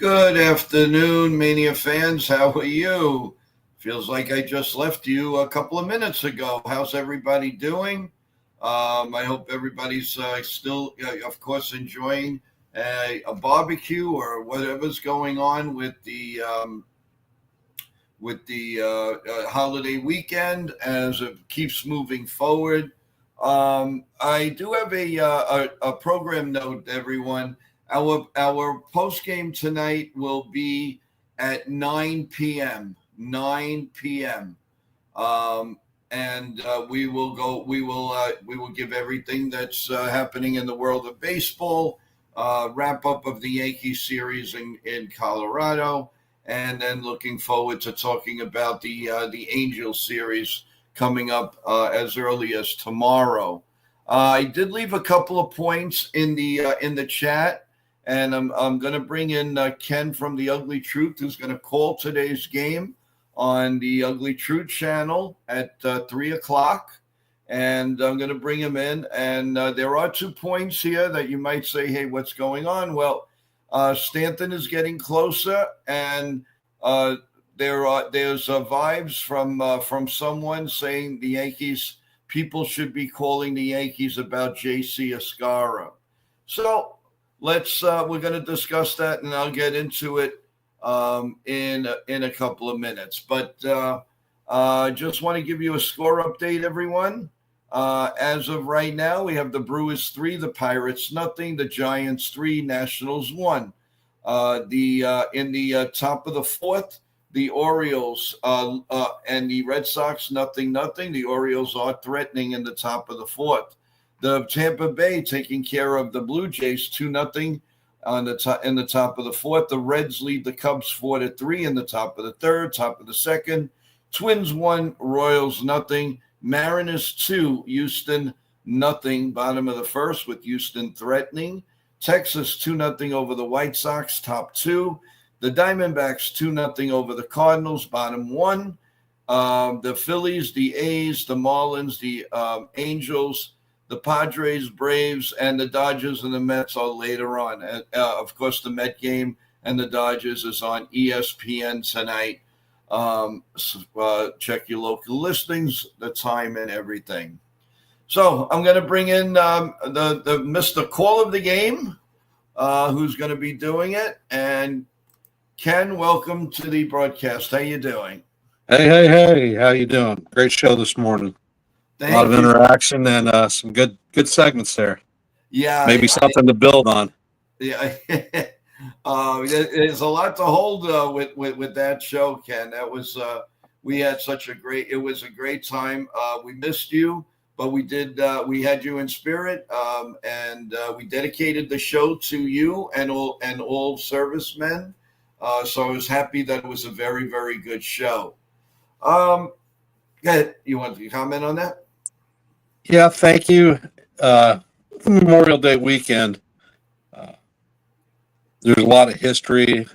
Good afternoon, Mania fans. How are you? Feels like I just left you a couple of minutes ago. How's everybody doing? I hope everybody's still, of course, enjoying a barbecue or whatever's going on with the holiday weekend as it keeps moving forward. I do have a program note, everyone. Our post game tonight will be at 9 p.m. 9 p.m. Um, and we will go. We will give everything that's happening in the world of baseball. Wrap up of the Yankee series in Colorado, and then looking forward to talking about the Angels series coming up as early as tomorrow. I did leave a couple of points in the chat, and I'm going to bring in Ken from the Ugly Truth, who's going to call today's game on the Ugly Truth channel at 3 o'clock. And I'm going to bring him in. And there are 2 points here that you might say, hey, what's going on? Well, Stanton is getting closer, and there's vibes from someone saying the Yankees people should be calling the Yankees about J.C. Escara. So we're going to discuss that, and I'll get into it in a couple of minutes. But just want to give you a score update, everyone. As of right now, we have the Brewers 3, the Pirates nothing, the Giants 3, Nationals 1. In the top of the fourth, the Orioles and the Red Sox nothing. The Orioles are threatening in the top of the fourth. The Tampa Bay taking care of the Blue Jays 2-0 on the top in the top of the fourth. The Reds lead the Cubs 4-3 in the top of the third, top of the second. Twins 1, Royals nothing. Mariners 2, Houston nothing. Bottom of the first with Houston threatening. Texas 2-0 over the White Sox, top 2. The Diamondbacks 2-0 over the Cardinals, bottom 1. The Phillies, the A's, the Marlins, the Angels, the Padres, Braves, and the Dodgers and the Mets are later on. Of course, the Met game and the Dodgers is on ESPN tonight. Check your local listings, the time, and everything. So I'm going to bring in the Mr. Call of the Game, who's going to be doing it. And Ken, welcome to the broadcast. How you doing? Hey! How you doing? Great show this morning. Thank a lot of you. interaction and some good segments there. Yeah, maybe something to build on. Yeah, there's a lot to hold with that show, Ken. That was we had it was a great time. We missed you, but we had you in spirit, and we dedicated the show to you and all servicemen. So I was happy that it was a very, very good show. Go ahead. You want to comment on that? Yeah, thank you. Memorial Day weekend. There's a lot of history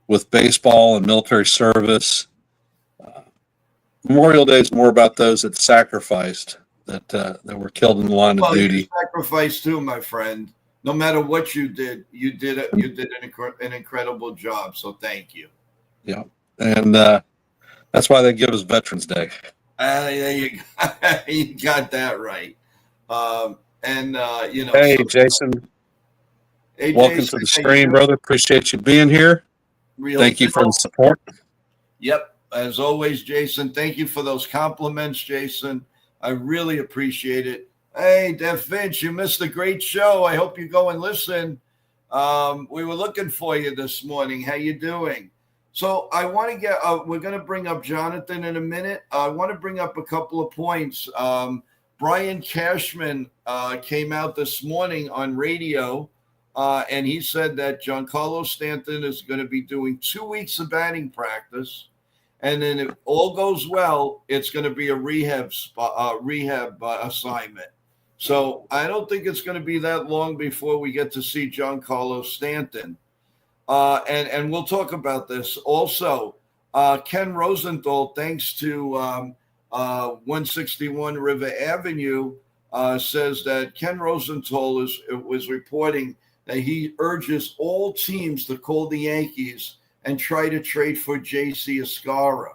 with baseball and military service. Memorial Day is more about those that sacrificed, that were killed in the line of duty. You sacrificed too, my friend. No matter what you did an incredible job. So thank you. Yeah, and that's why they give us Veterans Day. You got that right. Hey, Jason. Hey, welcome Jason, to the stream, brother. Appreciate you being here. Thank you for the support. Yep. As always, Jason, thank you for those compliments, Jason. I really appreciate it. Hey, Def Vince, you missed a great show. I hope you go and listen. We were looking for you this morning. How you doing? So I want to we're going to bring up Jonathan in a minute. I want to bring up a couple of points. Brian Cashman came out this morning on radio, and he said that Giancarlo Stanton is going to be doing 2 weeks of batting practice. And then if all goes well, it's going to be a rehab assignment. So I don't think it's going to be that long before we get to see Giancarlo Stanton. And we'll talk about this. Also, Ken Rosenthal, thanks to 161 River Avenue, says that Ken Rosenthal was reporting that he urges all teams to call the Yankees and try to trade for J.C. Escara.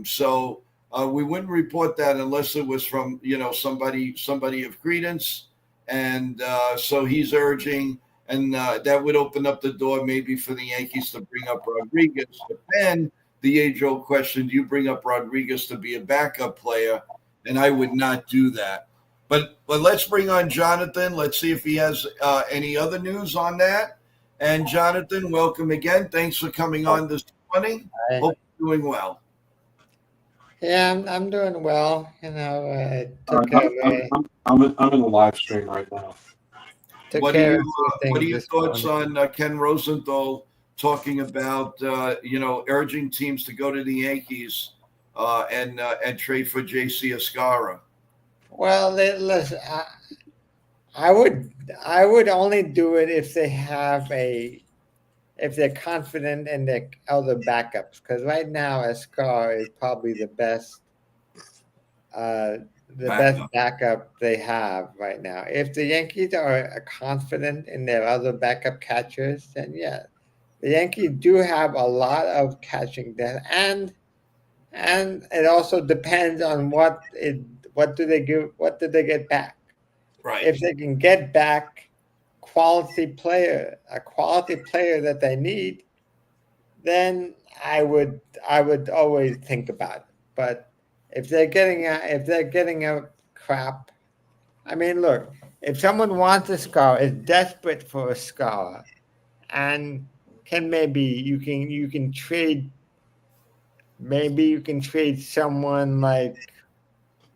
So we wouldn't report that unless it was from, somebody of credence. And so he's urging, and that would open up the door maybe for the Yankees to bring up Rodriguez. But then the age-old question, do you bring up Rodriguez to be a backup player? And I would not do that. But let's bring on Jonathan. Let's see if he has any other news on that. And Jonathan, welcome again. Thanks for coming on this morning. Hope you're doing well. Yeah, I'm doing well. I'm in the live stream right now. What are your thoughts on Ken Rosenthal talking about urging teams to go to the Yankees and trade for J.C. Escara? Well, listen, I would only do it if they're confident in their other backups, because right now Escara is probably the best backup they have right now. If the Yankees are confident in their other backup catchers, then yeah, the Yankees do have a lot of catching depth, and it also depends on what do they get back. Right. If they can get back a quality player that they need, then I would always think about it. But if they're getting a crap, I mean, look, if someone wants a Escara, is desperate for a Escara, and you can trade someone like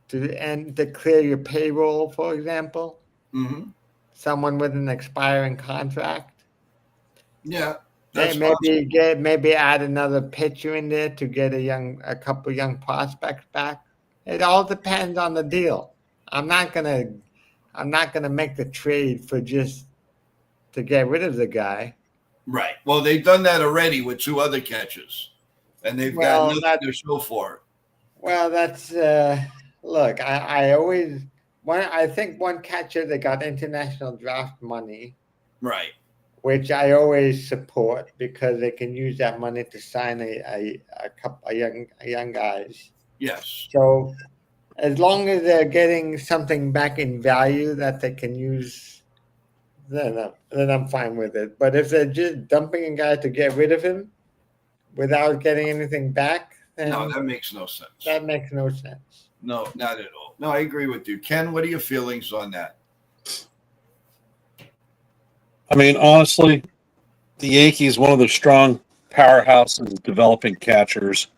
to clear your payroll, for example. Mm-hmm. Someone with an expiring contract. Yeah. Maybe add another pitcher in there to get a couple young prospects back. It all depends on the deal. I'm not gonna make the trade for just to get rid of the guy. Right. Well, they've done that already with two other catchers, and they've got nothing to show for it. Well, that's look. I think one catcher that got international draft money. Right. Which I always support, because they can use that money to sign a couple young guys. Yes. So as long as they're getting something back in value that they can use, then I'm fine with it. But if they're just dumping a guy to get rid of him without getting anything back, then no, that makes no sense. That makes no sense. No, not at all. No, I agree with you. Ken, what are your feelings on that? I mean, honestly, the Yankees, one of the strong powerhouses developing catchers.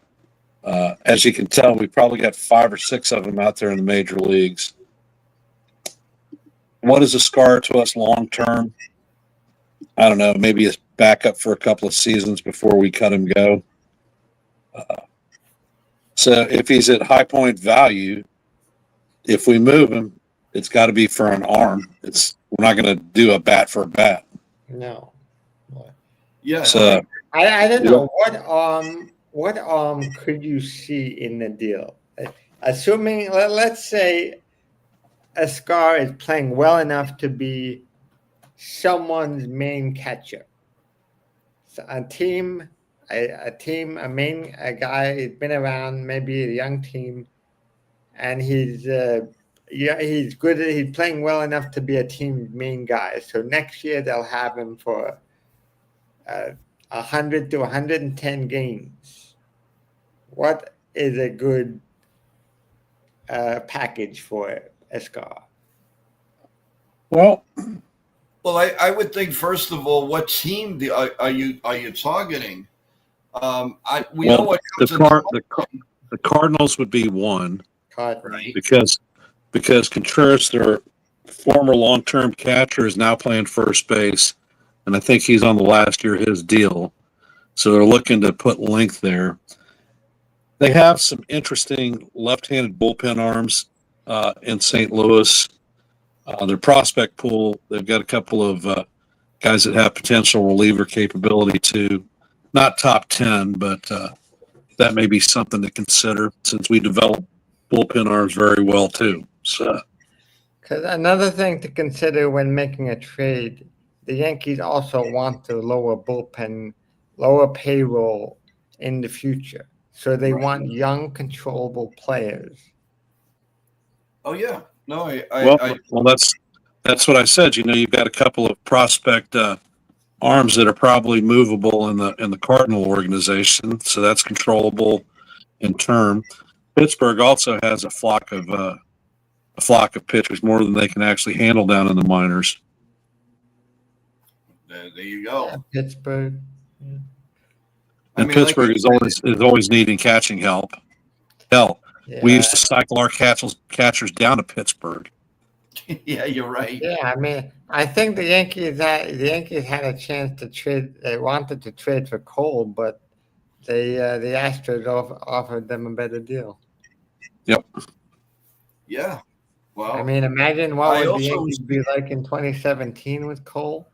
As you can tell, we probably got 5 or 6 of them out there in the major leagues. What is Escara to us long term? I don't know. Maybe a backup for a couple of seasons before we cut him go. So if he's at high point value, if we move him, it's got to be for an arm. We're not going to do a bat for a bat. No. Yeah. So I don't know what arm could you see in the deal? Assuming, let's say, Escara is playing well enough to be someone's main catcher. So a guy who's been around, maybe a young team, and he's good. He's playing well enough to be a team's main guy. So next year they'll have him for 100 to 110 games. What is a good package for Escara? Well, I would think, first of all, what team are you targeting? Know what the Cardinals would be one, right? Because Contreras, their former long-term catcher, is now playing first base, and I think he's on the last year of his deal. So they're looking to put length there. They have some interesting left-handed bullpen arms in St. Louis. Their prospect pool, they've got a couple of guys that have potential reliever capability too. Not top 10, but that may be something to consider, since we develop bullpen arms very well too. So, because another thing to consider when making a trade the Yankees also want to lower bullpen, lower payroll in the future. So they want young, controllable players. Oh yeah, no, Well, that's what I said. You've got a couple of prospect arms that are probably movable in the Cardinal organization, so that's controllable in term. Pittsburgh also has a flock of pitchers, more than they can actually handle down in the minors. there you go. Yeah, Pittsburgh. And like Pittsburgh I is always needing catching help. Hell, we Yeah, used to cycle our catchers down to Pittsburgh. Yeah, you're right. yeah. I mean, I think the Yankees had a chance to trade. They wanted to trade for Cole, but the Astros offered them a better deal. Yep. Yeah. Well, I mean, imagine what I would the also- Yankees be like in 2017 with Cole.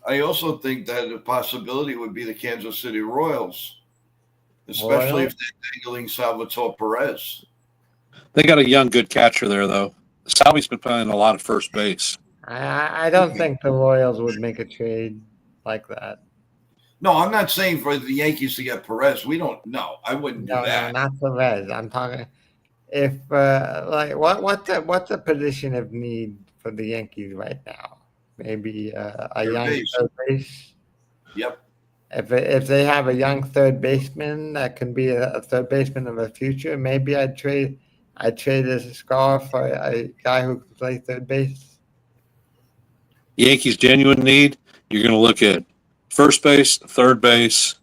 I also think that a possibility would be the Kansas City Royals, especially if they're dangling Salvatore Perez. They got a young, good catcher there, though. Salvi's been playing a lot of first base. I don't think the Royals would make a trade like that. No, I'm not saying for the Yankees to get Perez. We don't. No, I wouldn't do No, that. not Perez. I'm talking if like what's the position of need for the Yankees right now? Maybe a Third young base. third base. Yep. If they have a young third baseman that can be a third baseman of the future, maybe I'd trade as a scar for a guy who can play third base. Yankees' genuine need, you're going to look at first base, third base,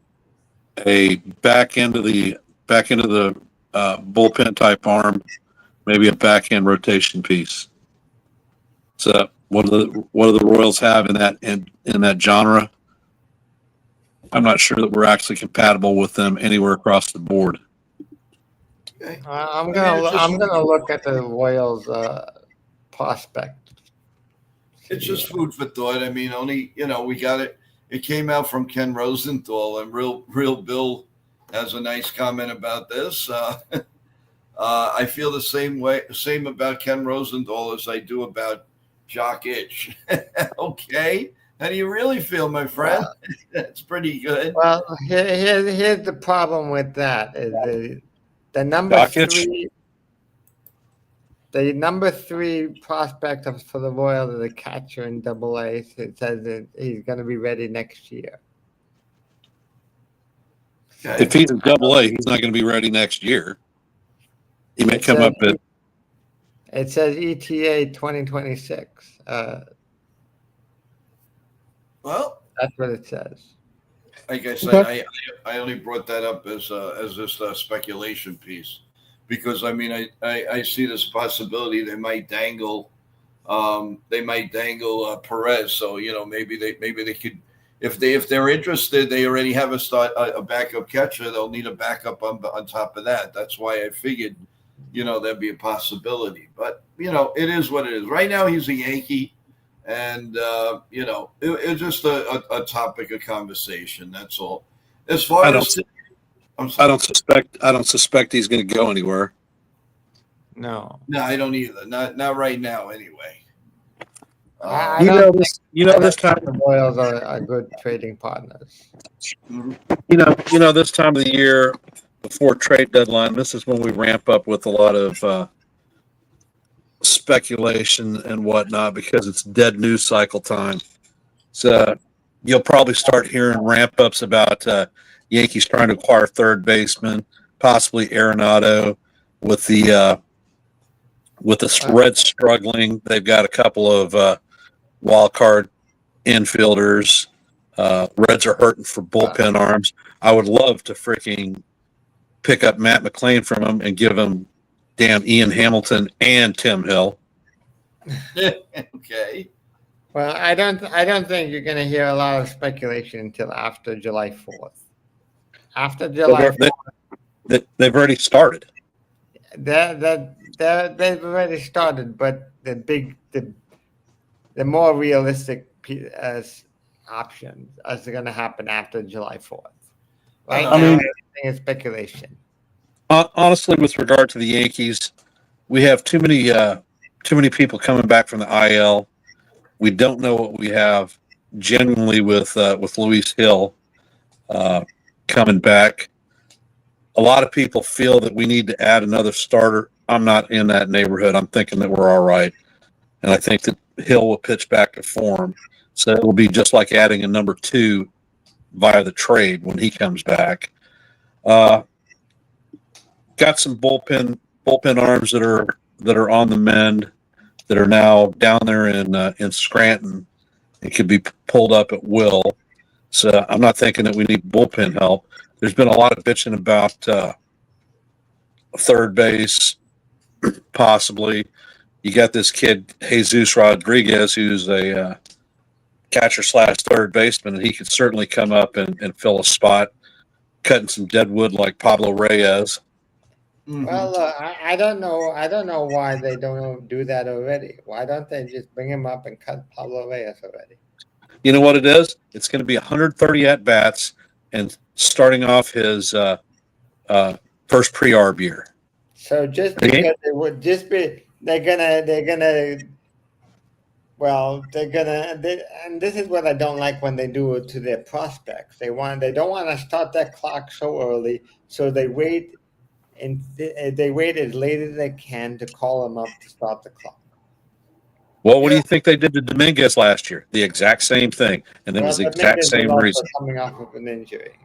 a back end of the bullpen type arm, maybe a back end rotation piece. So what do the Royals have in that genre? I'm not sure that we're actually compatible with them anywhere across the board. Okay. I'm it's gonna look at the Royals prospect. It's just food for thought. I mean, only we got it. It came out from Ken Rosenthal, and real Bill has a nice comment about this. I feel the same about Ken Rosenthal as I do about Jock Itch. Okay, how do you really feel, my friend? That's pretty good. Well, here's the problem with that is the number Jock Itch? three. The number 3 prospect for the Royals is a catcher in Double-A. So it says that he's going to be ready next year. Okay. If he's in Double-A, he's not going to be ready next year. He may come up at. It says ETA 2026. Well, That's what it says. like I said, I only brought that up as this speculation piece because I mean I see this possibility they might dangle Perez, so maybe they could if they're interested, they already have a backup catcher, they'll need a backup on top of that. That's why I figured that'd be a possibility, but it is what it is. Right now he's a Yankee. And it's just a topic of conversation. That's all. As far I as I don't suspect he's going to go anywhere. No. no, I don't either. Not right now, anyway. I don't think This time the Royals are good trading partners. this time of the year before trade deadline, this is when we ramp up with a lot of speculation and whatnot because it's dead news cycle time. So you'll probably start hearing ramp ups about Yankees trying to acquire third baseman, possibly Arenado. With the Reds struggling, they've got a couple of wild card infielders. Reds are hurting for bullpen arms. I would love to freaking pick up Matt McLean from him and give him damn Ian Hamilton and Tim Hill. Okay. Well, I don't think you're going to hear a lot of speculation until after July 4th. After July 4th, They've already started. they've already started, but the more realistic options are going to happen after July 4th. Right I now, mean- everything is speculation. Honestly, with regard to the Yankees, we have too many people coming back from the IL. We don't know what we have genuinely with Luis Hill coming back. A lot of people feel that we need to add another starter. I'm not in that neighborhood. I'm thinking that we're all right. And I think that Hill will pitch back to form. So it will be just like adding a number 2 via the trade when he comes back. Got some bullpen arms that are on the mend, that are now down there in Scranton and could be pulled up at will. So I'm not thinking that we need bullpen help. There's been a lot of bitching about third base, possibly. You got this kid, Jesus Rodriguez, who's a catcher / third baseman, and he could certainly come up and fill a spot, cutting some dead wood like Pablo Reyes. Mhm. Well, I don't know. I don't know why they don't do that already. Why don't they just bring him up and cut Pablo Reyes already? You know what it is? It's going to be 130 at bats and starting off his first pre-arb year. So just because it would just be, they're gonna, and this is what I don't like when they do it to their prospects. They don't want to start that clock so early, so they wait and they wait as late as they can to call them up to start the clock. Well, what do you think they did to Dominguez last year? The exact same thing, and it was the exact same reason. Coming off of an injury.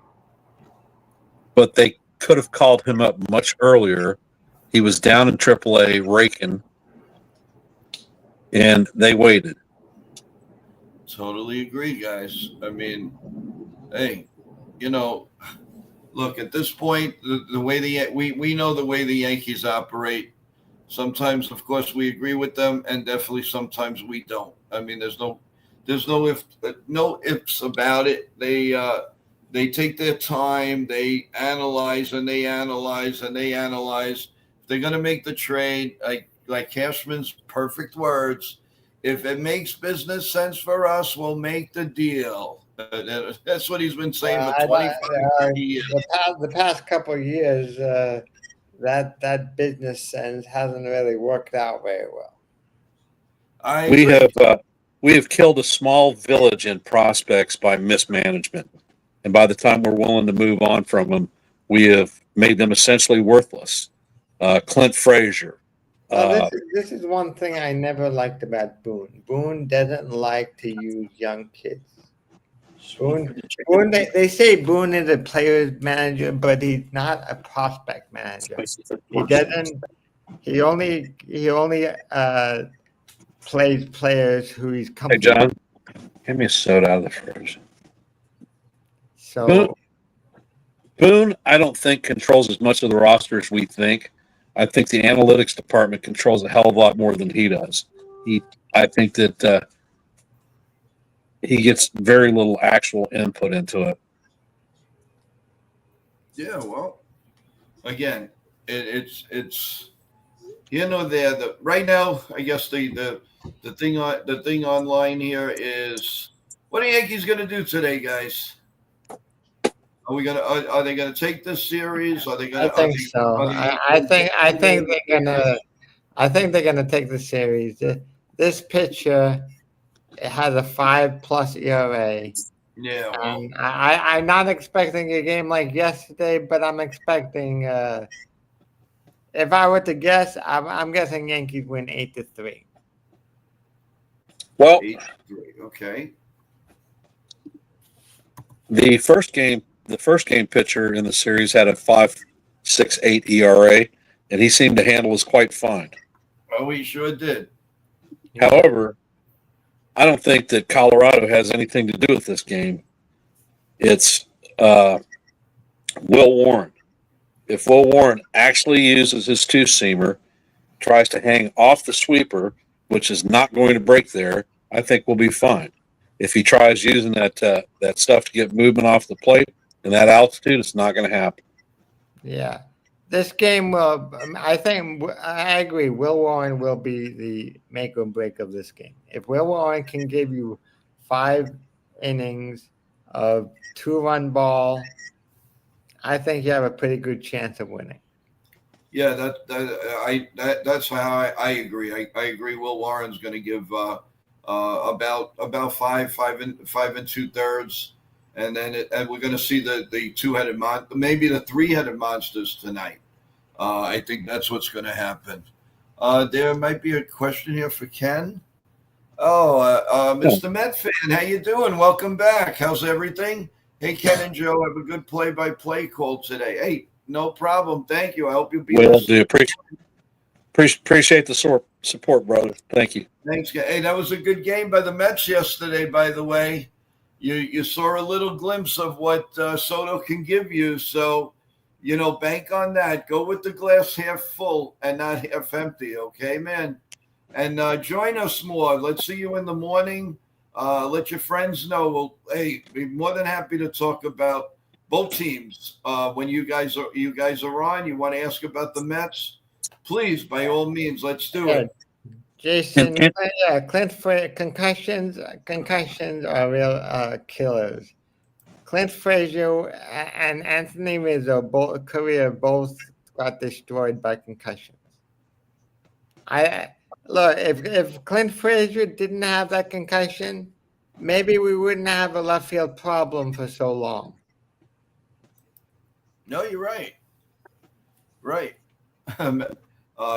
But they could have called him up much earlier. He was down in AAA raking, and they waited. Totally agree, guys. I mean, hey, look, at this point, the way we know the way the Yankees operate. Sometimes, of course, we agree with them, and definitely sometimes we don't. I mean, there's no ifs about it. They take their time. They analyze and they analyze and they analyze. If they're going to make the trade, like Cashman's perfect words, if it makes business sense for us, we'll make the deal. That's what he's been saying for 25 years. The past couple of years, that business sense hasn't really worked out very well. We have killed a small village in prospects by mismanagement, and by the time we're willing to move on from them, we have made them essentially worthless. Clint Frazier. This is one thing I never liked about Boone. Boone doesn't like to use young kids. Boone, they say Boone is a player's manager, but he's not a prospect manager. He doesn't. He only plays players who he's comfortable. Hey John, give me a soda out of the fridge. So Boone, I don't think controls as much of the roster as we think. I think the analytics department controls a hell of a lot more than he does. I think that he gets very little actual input into it. Yeah, well, again, it's there. Right now, I guess the thing online here is, what are the Yankees going to do today, guys? Are they gonna take this series? Are they gonna? I think so. I think they're gonna take the series. This pitcher has a 5+ ERA. Yeah. Well, I'm not expecting a game like yesterday, but I'm expecting. If I were to guess, I'm guessing Yankees win 8-3. Well, 8-3. Okay. The first game pitcher in the series had a 5.68 ERA, and he seemed to handle us quite fine. Oh, he sure did. However, I don't think that Colorado has anything to do with this game. It's Will Warren. If Will Warren actually uses his two-seamer, tries to hang off the sweeper, which is not going to break there, I think we'll be fine. If he tries using that stuff to get movement off the plate and that altitude, it's not going to happen. Yeah. This game will, I agree, Will Warren will be the make or break of this game. If Will Warren can give you 5 innings of 2-run ball, I think you have a pretty good chance of winning. Yeah, that's how I agree. I agree. Will Warren's going to give about five and 2/3, and then and we're going to see the two-headed maybe the three-headed monsters tonight. I think that's what's going to happen. There might be a question here for Ken. Oh, Mr. Met fan, how you doing? Welcome back. How's everything? Hey, Ken and Joe, have a good play-by-play call today. Hey, no problem. Thank you. I hope you'll be. Will do. Appreciate the support, brother. Thank you. Thanks. Hey, that was a good game by the Mets yesterday, by the way. You saw a little glimpse of what Soto can give you. So, bank on that. Go with the glass half full and not half empty, okay, man? And join us more. Let's see you in the morning. Let your friends know. Well, hey, be more than happy to talk about both teams. When you guys are on, you want to ask about the Mets, please, by all means, let's do it. Jason, concussions are real killers. Clint Frazier and Anthony Rizzo both got destroyed by concussions. Look, if Clint Frazier didn't have that concussion, maybe we wouldn't have a left field problem for so long. No, you're right. Right.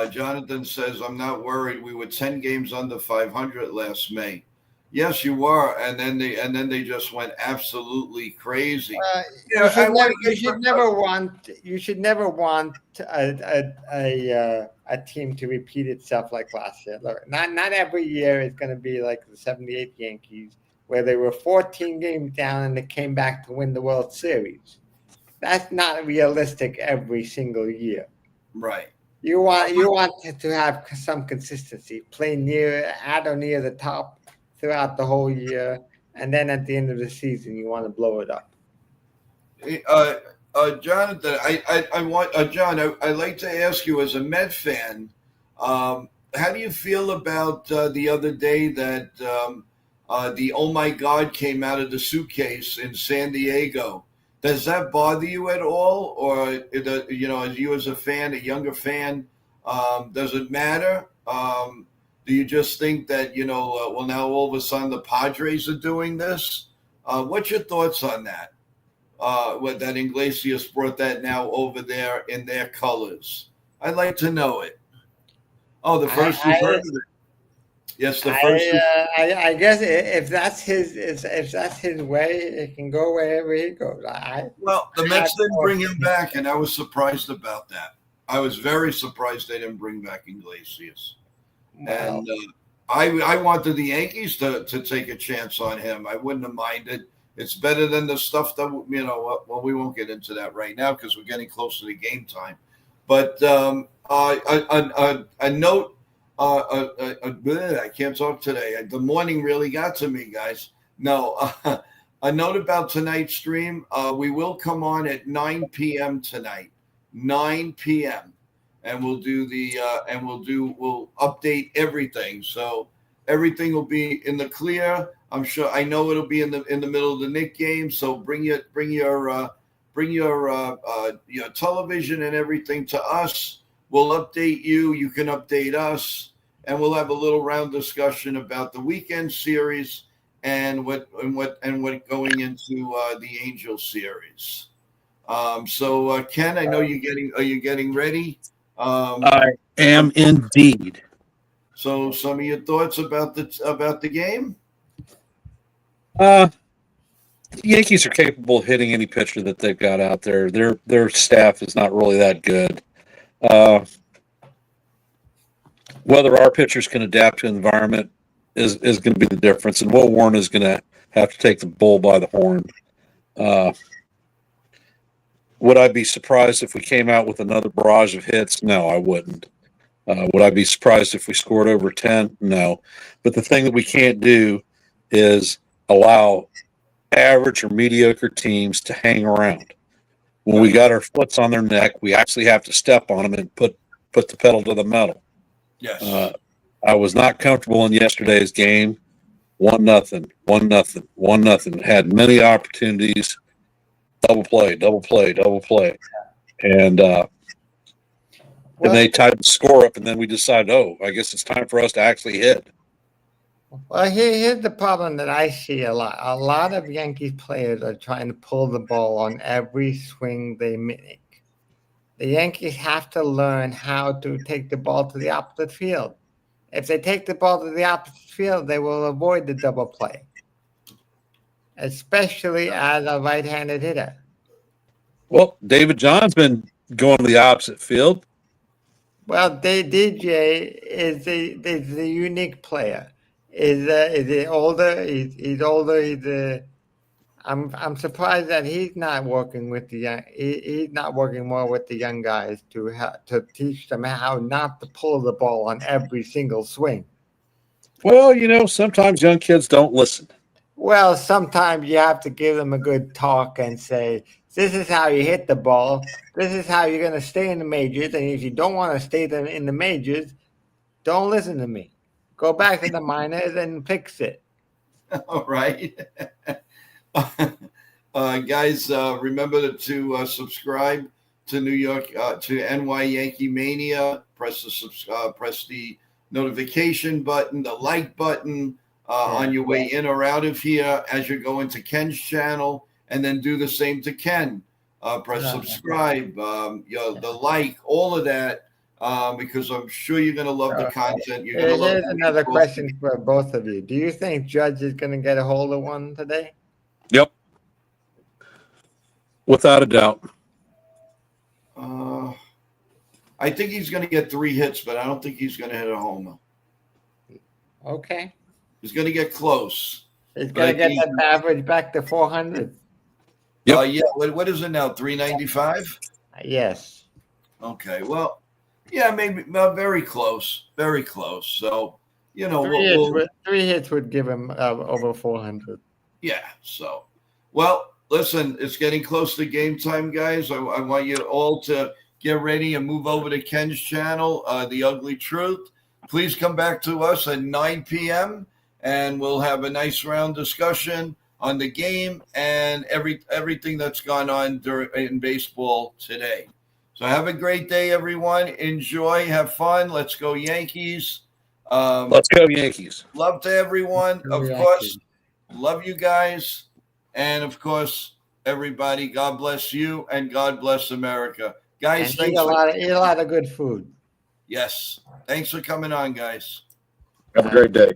Jonathan says, I'm not worried. We were 10 games under 500 last May. Yes, you were, and then they just went absolutely crazy. You should never want a team to repeat itself like last year. Look, not every year is going to be like the '78 Yankees, where they were 14 games down and they came back to win the World Series. That's not realistic every single year. Right. You want to have some consistency, play at or near the top throughout the whole year, and then at the end of the season, you want to blow it up. Jonathan, I want John. I like to ask you as a Met fan, how do you feel about the other day that the "Oh my God" came out of the suitcase in San Diego? Does that bother you at all, or as you as a fan, a younger fan, does it matter? Do you just think that well, now all of a sudden the Padres are doing this? What's your thoughts on that? What that Iglesias brought that now over there in their colors? I'd like to know it. Oh, the first you've heard of it. Yes, the first. I guess if that's his way, it can go wherever he goes. Well, the Mets didn't bring him back, and I was surprised about that. I was very surprised they didn't bring back Iglesias. Wow. And I wanted the Yankees to take a chance on him. I wouldn't have minded. It's better than the stuff that well, we won't get into that right now because we're getting close to the game time. But a note. I can't talk today. The morning really got to me, guys. No, a note about tonight's stream. We will come on at 9 p.m. tonight. 9 p.m. and we'll we'll update everything. So everything will be in the clear. I know it'll be in the middle of the Knick game. So bring your television and everything to us. We'll update you. You can update us, and we'll have a little round discussion about the weekend series and what going into the Angel series. So Ken, I know are you getting ready? I am indeed. So some of your thoughts about the game? The Yankees are capable of hitting any pitcher that they've got out there. Their staff is not really that good. Whether our pitchers can adapt to the environment is going to be the difference, and Will Warren is going to have to take the bull by the horn. Would I be surprised if we came out with another barrage of hits? No, I wouldn't. Would I be surprised if we scored over 10? No. But the thing that we can't do is allow average or mediocre teams to hang around. When we got our foots on their neck, we actually have to step on them and put the pedal to the metal. Yes. I was not comfortable in yesterday's game. 1-0. Had many opportunities. Double play. And and they tied the score up, and then we decided, I guess it's time for us to actually hit. Well, here's the problem that I see a lot. A lot of Yankees players are trying to pull the ball on every swing they make. The Yankees have to learn how to take the ball to the opposite field. If they take the ball to the opposite field, they will avoid the double play, especially as a right-handed hitter. Well, David John's been going to the opposite field. Well, DJ is a unique player. Is he older? He's older. I'm surprised that he's not working with the young. He's not working more with the young guys to teach them how not to pull the ball on every single swing. Well, sometimes young kids don't listen. Well, sometimes you have to give them a good talk and say, "This is how you hit the ball. This is how you're going to stay in the majors. And if you don't want to stay in the majors, don't listen to me. Go back to the minors and fix it." All right. Guys, remember to subscribe to New York to NY Yankee Mania. Press the notification button, the like button on your way in or out of here as you're going to Ken's channel, and then do the same to Ken. Press subscribe, the like, all of that, because I'm sure you're going to love the content. You're going to love. Here's another question for both of you. Do you think Judge is going to get a hold of one today? Yep. Without a doubt. I think he's going to get 3 hits, but I don't think he's going to hit a homer. Okay. He's going to get close. He's going to get that average back to 400. Yep. Yeah. What is it now? 395? Yes. Okay. Well, yeah, maybe very close. Very close. So, 3 hits would give him over 400. Yeah. So, well, listen, it's getting close to game time, guys. I want you all to get ready and move over to Ken's channel, The Ugly Truth. Please come back to us at 9 p.m. and we'll have a nice round discussion on the game and everything that's gone on in baseball today. So have a great day, everyone. Enjoy, have fun. Let's go Yankees. Let's go Yankees. Love to everyone. Of course, love you guys. And of course, everybody, God bless you and God bless America. Guys, eat a lot of good food. Yes. Thanks for coming on, guys. Have a great day.